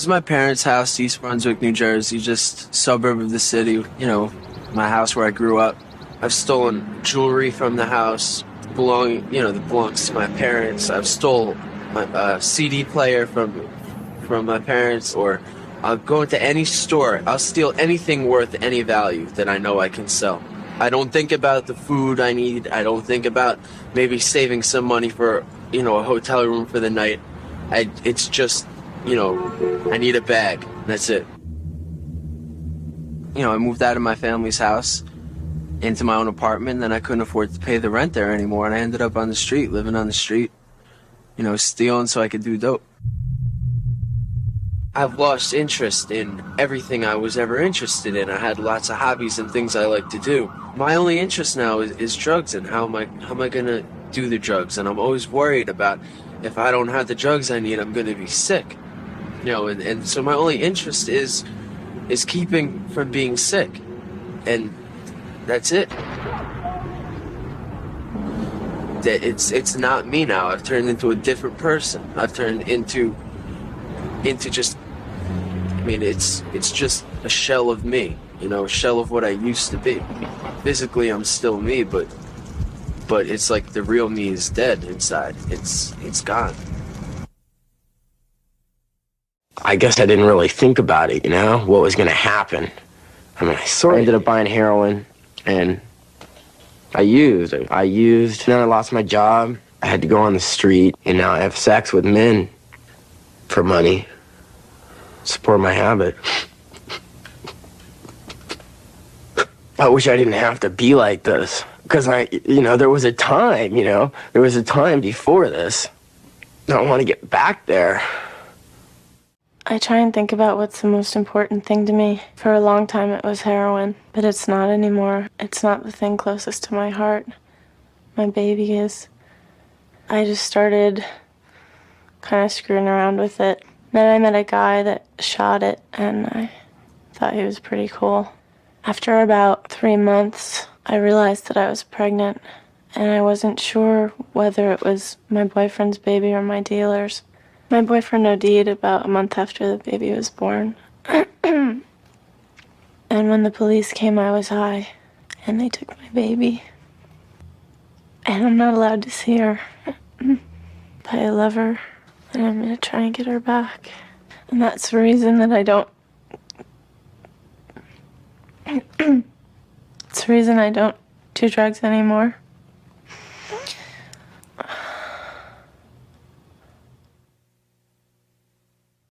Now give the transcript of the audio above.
It's my parents' house, East Brunswick, New Jersey, just suburb of the city, you know, my house where I grew up. I've stolen jewelry from the house that belongs to my parents. I've stole my CD player from my parents, or I'll go into any store. I'll steal anything worth any value that I know I can sell. I don't think about the food I need. I don't think about maybe saving some money for, a hotel room for the night. It's just, I need a bag. That's it. I moved out of my family's house into my own apartment, and then I couldn't afford to pay the rent there anymore, and I ended up on the street, living on the street, stealing so I could do dope. I've lost interest in everything I was ever interested in. I had lots of hobbies and things I like to do. My only interest now is drugs, and how am I gonna do the drugs? And I'm always worried about, if I don't have the drugs I need, I'm gonna be sick. And so my only interest is keeping from being sick. And that's it. It's not me now. I've turned into a different person. I've turned into just, it's just a shell of me, a shell of what I used to be. Physically, I'm still me, but it's like the real me is dead inside. It's gone. I guess I didn't really think about it, what was going to happen. I sort of ended up buying heroin, and I used, then I lost my job. I had to go on the street, and now I have sex with men for money. Support my habit. I wish I didn't have to be like this, because there was a time, there was a time before this. I don't want to get back there. I try and think about what's the most important thing to me. For a long time it was heroin, but it's not anymore. It's not the thing closest to my heart. My baby is. I just started kind of screwing around with it. Then I met a guy that shot it, and I thought he was pretty cool. After about 3 months, I realized that I was pregnant, and I wasn't sure whether it was my boyfriend's baby or my dealer's. My boyfriend OD'd about a month after the baby was born. And when the police came, I was high, and they took my baby. And I'm not allowed to see her. But I love her, and I'm gonna try and get her back. And that's the reason that I don't... It's the reason I don't do drugs anymore.